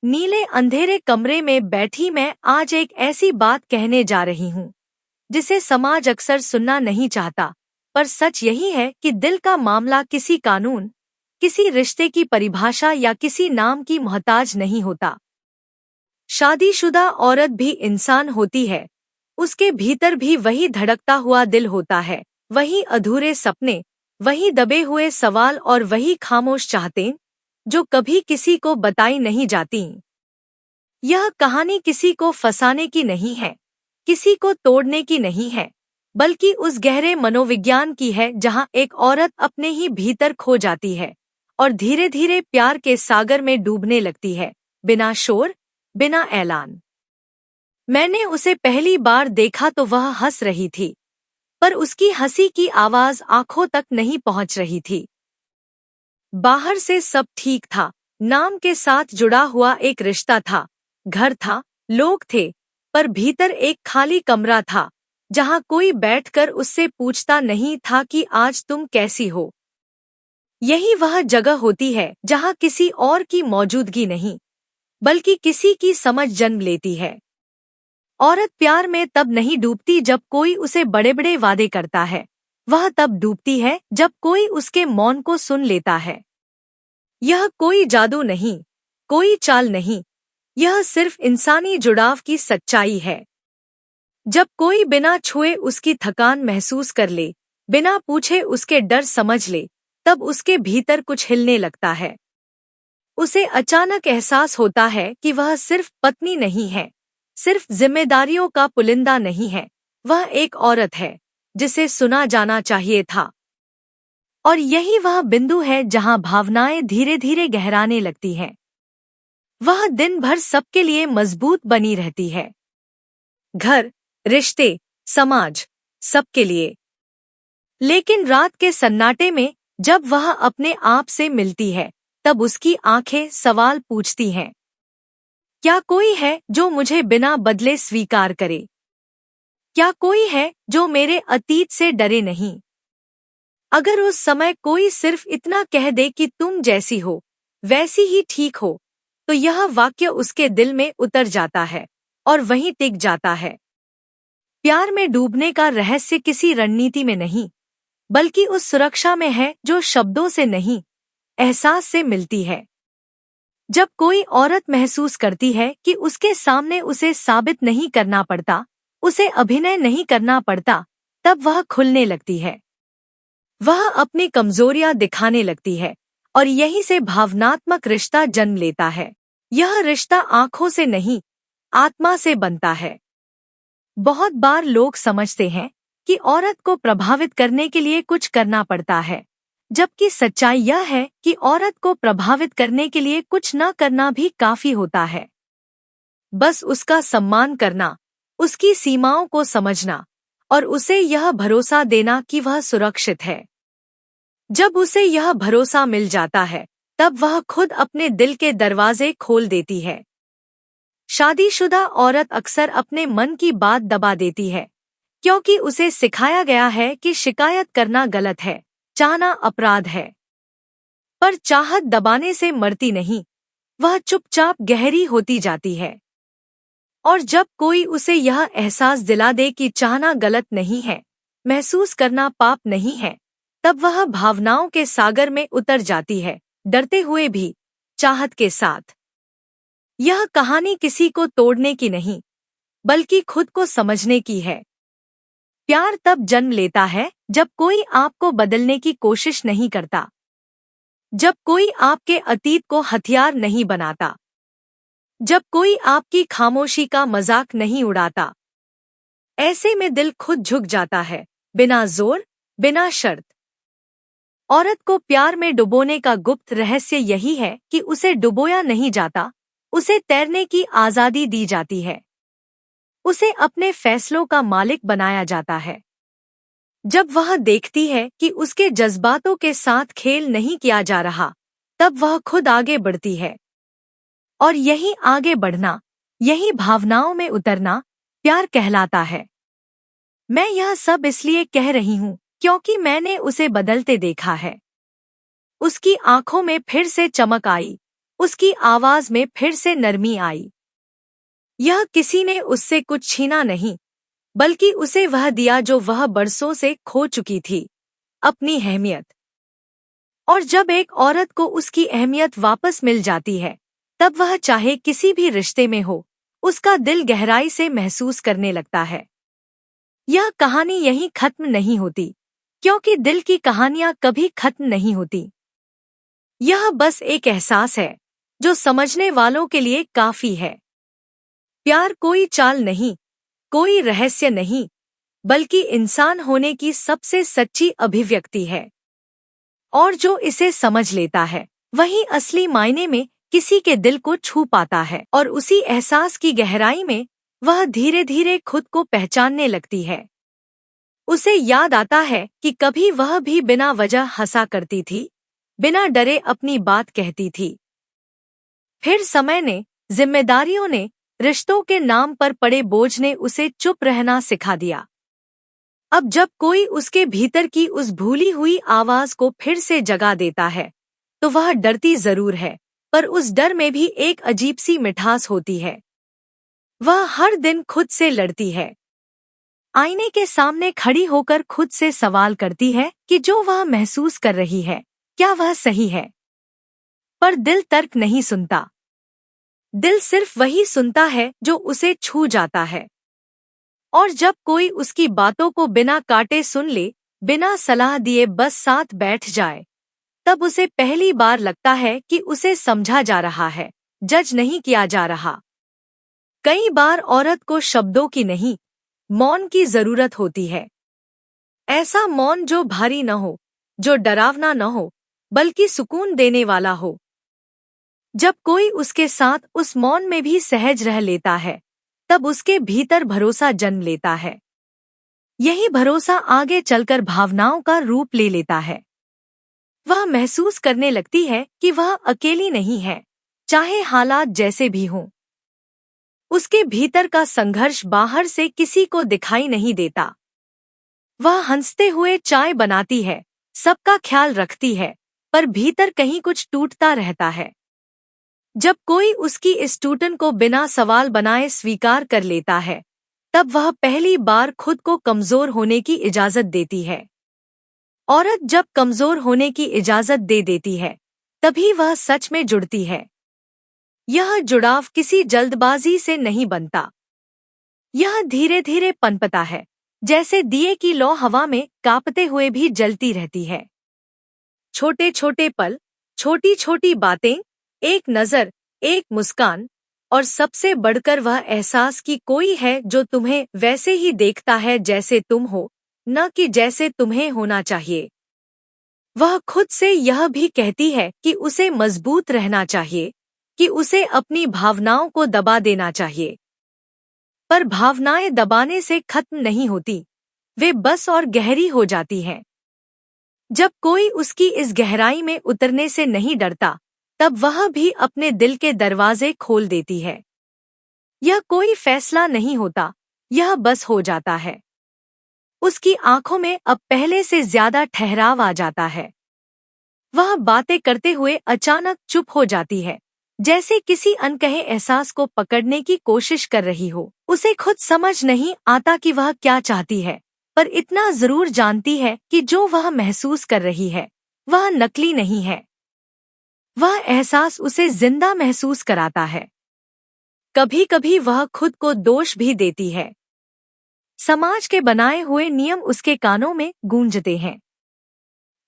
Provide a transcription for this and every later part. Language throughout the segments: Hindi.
नीले अंधेरे कमरे में बैठी मैं आज एक ऐसी बात कहने जा रही हूँ जिसे समाज अक्सर सुनना नहीं चाहता, पर सच यही है कि दिल का मामला किसी कानून, किसी रिश्ते की परिभाषा या किसी नाम की मोहताज नहीं होता। शादीशुदा औरत भी इंसान होती है, उसके भीतर भी वही धड़कता हुआ दिल होता है, वही अधूरे सपने, वही दबे हुए सवाल और वही खामोश चाहतें जो कभी किसी को बताई नहीं जाती। यह कहानी किसी को फंसाने की नहीं है, किसी को तोड़ने की नहीं है, बल्कि उस गहरे मनोविज्ञान की है जहां एक औरत अपने ही भीतर खो जाती है और धीरे धीरे प्यार के सागर में डूबने लगती है, बिना शोर, बिना ऐलान। मैंने उसे पहली बार देखा तो वह हंस रही थी, पर उसकी हंसी की आवाज आंखों तक नहीं पहुंच रही थी। बाहर से सब ठीक था, नाम के साथ जुड़ा हुआ एक रिश्ता था, घर था, लोग थे, पर भीतर एक खाली कमरा था जहां कोई बैठकर उससे पूछता नहीं था कि आज तुम कैसी हो। यही वह जगह होती है जहां किसी और की मौजूदगी नहीं, बल्कि किसी की समझ जन्म लेती है। औरत प्यार में तब नहीं डूबती जब कोई उसे बड़े बड़े वादे करता है, वह तब डूबती है जब कोई उसके मौन को सुन लेता है। यह कोई जादू नहीं, कोई चाल नहीं, यह सिर्फ इंसानी जुड़ाव की सच्चाई है। जब कोई बिना छुए उसकी थकान महसूस कर ले, बिना पूछे उसके डर समझ ले, तब उसके भीतर कुछ हिलने लगता है। उसे अचानक एहसास होता है कि वह सिर्फ पत्नी नहीं है, सिर्फ जिम्मेदारियों का पुलिंदा नहीं है, वह एक औरत है जिसे सुना जाना चाहिए था। और यही वह बिंदु है जहां भावनाएं धीरे धीरे गहराने लगती हैं। वह दिन भर सबके लिए मजबूत बनी रहती है, घर, रिश्ते, समाज, सबके लिए। लेकिन रात के सन्नाटे में जब वह अपने आप से मिलती है, तब उसकी आंखें सवाल पूछती हैं। क्या कोई है जो मुझे बिना बदले स्वीकार करे? क्या कोई है जो मेरे अतीत से डरे नहीं? अगर उस समय कोई सिर्फ इतना कह दे कि तुम जैसी हो, वैसी ही ठीक हो, तो यह वाक्य उसके दिल में उतर जाता है और वहीं टिक जाता है। प्यार में डूबने का रहस्य किसी रणनीति में नहीं, बल्कि उस सुरक्षा में है जो शब्दों से नहीं, एहसास से मिलती है। जब कोई औरत महसूस करती है कि उसके सामने उसे साबित नहीं करना पड़ता, उसे अभिनय नहीं करना पड़ता, तब वह खुलने लगती है। वह अपनी कमजोरियां दिखाने लगती है और यहीं से भावनात्मक रिश्ता जन्म लेता है। यह रिश्ता आंखों से नहीं, आत्मा से बनता है। बहुत बार लोग समझते हैं कि औरत को प्रभावित करने के लिए कुछ करना पड़ता है, जबकि सच्चाई यह है कि औरत को प्रभावित करने के लिए कुछ न करना भी काफी होता है। बस उसका सम्मान करना, उसकी सीमाओं को समझना और उसे यह भरोसा देना कि वह सुरक्षित है। जब उसे यह भरोसा मिल जाता है, तब वह खुद अपने दिल के दरवाजे खोल देती है। शादीशुदा औरत अक्सर अपने मन की बात दबा देती है, क्योंकि उसे सिखाया गया है कि शिकायत करना गलत है, चाहना अपराध है। पर चाहत दबाने से मरती नहीं, वह चुपचाप गहरी होती जाती है। और जब कोई उसे यह एहसास दिला दे कि चाहना गलत नहीं है, महसूस करना पाप नहीं है, तब वह भावनाओं के सागर में उतर जाती है, डरते हुए भी, चाहत के साथ। यह कहानी किसी को तोड़ने की नहीं, बल्कि खुद को समझने की है। प्यार तब जन्म लेता है जब कोई आपको बदलने की कोशिश नहीं करता, जब कोई आपके अतीत को हथियार नहीं बनाता, जब कोई आपकी खामोशी का मजाक नहीं उड़ाता। ऐसे में दिल खुद झुक जाता है, बिना जोर, बिना शर्त। औरत को प्यार में डुबोने का गुप्त रहस्य यही है कि उसे डुबोया नहीं जाता, उसे तैरने की आजादी दी जाती है। उसे अपने फैसलों का मालिक बनाया जाता है। जब वह देखती है कि उसके जज्बातों के साथ खेल नहीं किया जा रहा, तब वह खुद आगे बढ़ती है। और यही आगे बढ़ना, यही भावनाओं में उतरना, प्यार कहलाता है। मैं यह सब इसलिए कह रही हूँ क्योंकि मैंने उसे बदलते देखा है। उसकी आंखों में फिर से चमक आई, उसकी आवाज में फिर से नरमी आई। यह किसी ने उससे कुछ छीना नहीं, बल्कि उसे वह दिया जो वह बरसों से खो चुकी थी, अपनी अहमियत। और जब एक औरत को उसकी अहमियत वापस मिल जाती है, तब वह चाहे किसी भी रिश्ते में हो, उसका दिल गहराई से महसूस करने लगता है। यह कहानी यहीं खत्म नहीं होती, क्योंकि दिल की कहानियां कभी खत्म नहीं होती। यह बस एक एहसास है जो समझने वालों के लिए काफी है। प्यार कोई चाल नहीं, कोई रहस्य नहीं, बल्कि इंसान होने की सबसे सच्ची अभिव्यक्ति है। और जो इसे समझ लेता है, वही असली मायने में किसी के दिल को छू पाता है, और उसी एहसास की गहराई में वह धीरे धीरे खुद को पहचानने लगती है। उसे याद आता है कि कभी वह भी बिना वजह हंसा करती थी, बिना डरे अपनी बात कहती थी। फिर समय ने, जिम्मेदारियों ने, रिश्तों के नाम पर पड़े बोझ ने उसे चुप रहना सिखा दिया। अब जब कोई उसके भीतर की उस भूली हुई आवाज को फिर से जगा देता है, तो वह डरती जरूर है, पर उस डर में भी एक अजीब सी मिठास होती है। वह हर दिन खुद से लड़ती है, आईने के सामने खड़ी होकर खुद से सवाल करती है कि जो वह महसूस कर रही है, क्या वह सही है? पर दिल तर्क नहीं सुनता। दिल सिर्फ वही सुनता है जो उसे छू जाता है। और जब कोई उसकी बातों को बिना काटे सुन ले, बिना सलाह दिए बस साथ बैठ जाए, तब उसे पहली बार लगता है कि उसे समझा जा रहा है, जज नहीं किया जा रहा। कई बार औरत को शब्दों की नहीं, मौन की जरूरत होती है। ऐसा मौन जो भारी न हो, जो डरावना न हो, बल्कि सुकून देने वाला हो। जब कोई उसके साथ उस मौन में भी सहज रह लेता है, तब उसके भीतर भरोसा जन्म लेता है। यही भरोसा आगे चलकर भावनाओं का रूप ले लेता है। वह महसूस करने लगती है कि वह अकेली नहीं है, चाहे हालात जैसे भी हों। उसके भीतर का संघर्ष बाहर से किसी को दिखाई नहीं देता। वह हंसते हुए चाय बनाती है, सबका ख्याल रखती है, पर भीतर कहीं कुछ टूटता रहता है। जब कोई उसकी इस टूटन को बिना सवाल बनाए स्वीकार कर लेता है, तब वह पहली बार खुद को कमजोर होने की इजाजत देती है। औरत जब कमजोर होने की इजाजत दे देती है, तभी वह सच में जुड़ती है। यह जुड़ाव किसी जल्दबाजी से नहीं बनता। यह धीरे धीरे पनपता है, जैसे दिए की लौ हवा में कांपते हुए भी जलती रहती है। छोटे छोटे पल, छोटी छोटी बातें, एक नजर, एक मुस्कान, और सबसे बढ़कर वह एहसास कि कोई है जो तुम्हें वैसे ही देखता है जैसे तुम हो, न कि जैसे तुम्हें होना चाहिए। वह खुद से यह भी कहती है कि उसे मजबूत रहना चाहिए, कि उसे अपनी भावनाओं को दबा देना चाहिए। पर भावनाएं दबाने से खत्म नहीं होती, वे बस और गहरी हो जाती हैं। जब कोई उसकी इस गहराई में उतरने से नहीं डरता, तब वह भी अपने दिल के दरवाजे खोल देती है। यह कोई फैसला नहीं होता, यह बस हो जाता है। उसकी आंखों में अब पहले से ज्यादा ठहराव आ जाता है। वह बातें करते हुए अचानक चुप हो जाती है, जैसे किसी अनकहे एहसास को पकड़ने की कोशिश कर रही हो। उसे खुद समझ नहीं आता कि वह क्या चाहती है, पर इतना जरूर जानती है कि जो वह महसूस कर रही है, वह नकली नहीं है। वह एहसास उसे जिंदा महसूस कराता है। कभी कभी वह खुद को दोष भी देती है। समाज के बनाए हुए नियम उसके कानों में गूंजते हैं,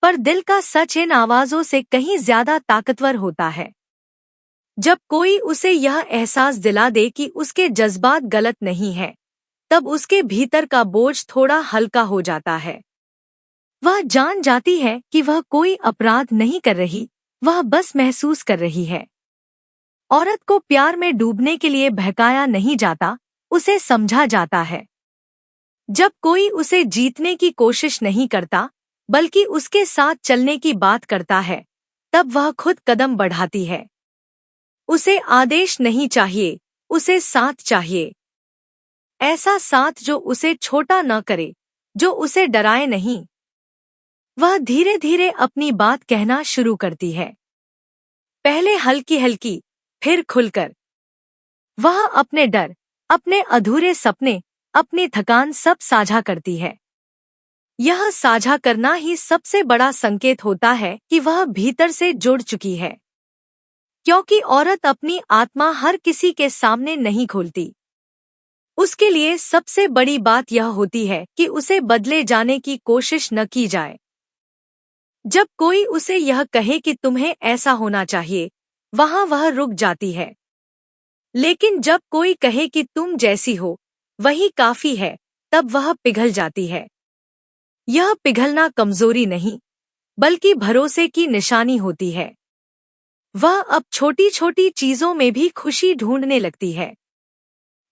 पर दिल का सच इन आवाजों से कहीं ज्यादा ताकतवर होता है। जब कोई उसे यह एहसास दिला दे कि उसके जज्बात गलत नहीं है, तब उसके भीतर का बोझ थोड़ा हल्का हो जाता है। वह जान जाती है कि वह कोई अपराध नहीं कर रही, वह बस महसूस कर रही है। औरत को प्यार में डूबने के लिए बहकाया नहीं जाता, उसे समझा जाता है। जब कोई उसे जीतने की कोशिश नहीं करता, बल्कि उसके साथ चलने की बात करता है, तब वह खुद कदम बढ़ाती है। उसे आदेश नहीं चाहिए, उसे साथ चाहिए। ऐसा साथ जो उसे छोटा न करे, जो उसे डराए नहीं। वह धीरे धीरे अपनी बात कहना शुरू करती है। पहले हल्की हल्की, फिर खुलकर। वह अपने डर, अपने अधूरे सपने, अपनी थकान सब साझा करती है। यह साझा करना ही सबसे बड़ा संकेत होता है कि वह भीतर से जुड़ चुकी है। क्योंकि औरत अपनी आत्मा हर किसी के सामने नहीं खोलती। उसके लिए सबसे बड़ी बात यह होती है कि उसे बदले जाने की कोशिश न की जाए। जब कोई उसे यह कहे कि तुम्हें ऐसा होना चाहिए, वहां वह रुक जाती है। लेकिन जब कोई कहे कि तुम जैसी हो, वही काफी है, तब वह पिघल जाती है। यह पिघलना कमजोरी नहीं, बल्कि भरोसे की निशानी होती है। वह अब छोटी छोटी चीजों में भी खुशी ढूंढने लगती है।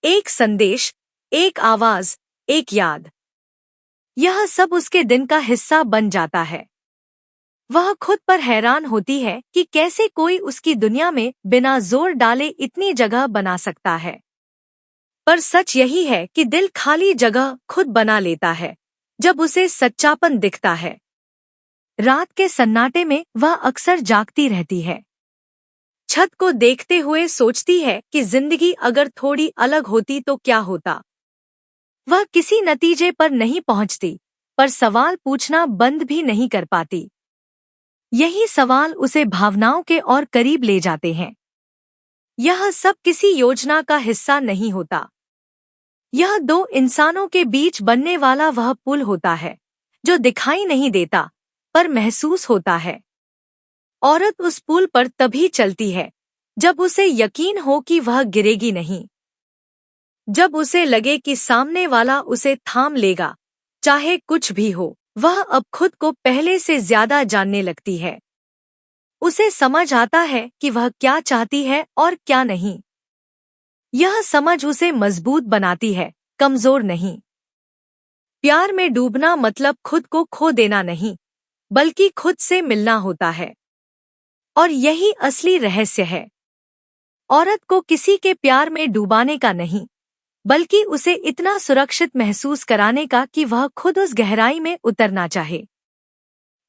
एक संदेश, एक आवाज, एक याद, यह सब उसके दिन का हिस्सा बन जाता है। वह खुद पर हैरान होती है कि कैसे कोई उसकी दुनिया में बिना जोर डाले इतनी जगह बना सकता है। पर सच यही है कि दिल खाली जगह खुद बना लेता है, जब उसे सच्चापन दिखता है। रात के सन्नाटे में वह अक्सर जागती रहती है। छत को देखते हुए सोचती है कि जिंदगी अगर थोड़ी अलग होती तो क्या होता। वह किसी नतीजे पर नहीं पहुंचती, पर सवाल पूछना बंद भी नहीं कर पाती। यही सवाल उसे भावनाओं के और करीब ले जाते हैं। यह सब किसी योजना का हिस्सा नहीं होता। यह दो इंसानों के बीच बनने वाला वह पुल होता है, जो दिखाई नहीं देता, पर महसूस होता है। औरत उस पुल पर तभी चलती है, जब उसे यकीन हो कि वह गिरेगी नहीं। जब उसे लगे कि सामने वाला उसे थाम लेगा, चाहे कुछ भी हो। वह अब खुद को पहले से ज्यादा जानने लगती है। उसे समझ आता है कि वह क्या चाहती है और क्या नहीं। यह समझ उसे मजबूत बनाती है, कमजोर नहीं। प्यार में डूबना मतलब खुद को खो देना नहीं, बल्कि खुद से मिलना होता है। और यही असली रहस्य है। औरत को किसी के प्यार में डूबाने का नहीं, बल्कि उसे इतना सुरक्षित महसूस कराने का कि वह खुद उस गहराई में उतरना चाहे।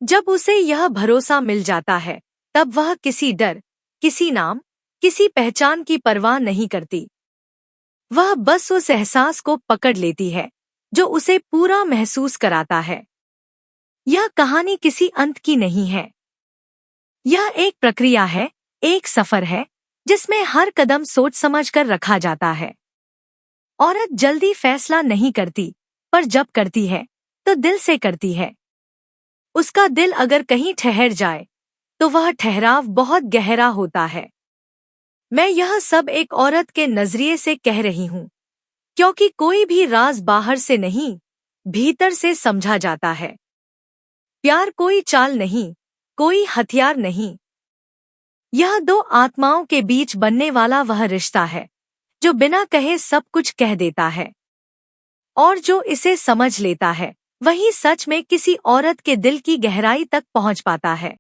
जब उसे यह भरोसा मिल जाता है, तब वह किसी डर, किसी नाम, किसी पहचान की परवाह नहीं करती। वह बस उस एहसास को पकड़ लेती है, जो उसे पूरा महसूस कराता है। यह कहानी किसी अंत की नहीं है। यह एक प्रक्रिया है, एक सफर है, जिसमें हर कदम सोच समझ कर रखा जाता है। औरत जल्दी फैसला नहीं करती, पर जब करती है, तो दिल से करती है। उसका दिल अगर कहीं ठहर जाए, तो वह ठहराव बहुत गहरा होता है। मैं यह सब एक औरत के नजरिए से कह रही हूँ, क्योंकि कोई भी राज बाहर से नहीं, भीतर से समझा जाता है। प्यार कोई चाल नहीं, कोई हथियार नहीं। यह दो आत्माओं के बीच बनने वाला वह रिश्ता है, जो बिना कहे सब कुछ कह देता है। और जो इसे समझ लेता है, वही सच में किसी औरत के दिल की गहराई तक पहुंच पाता है।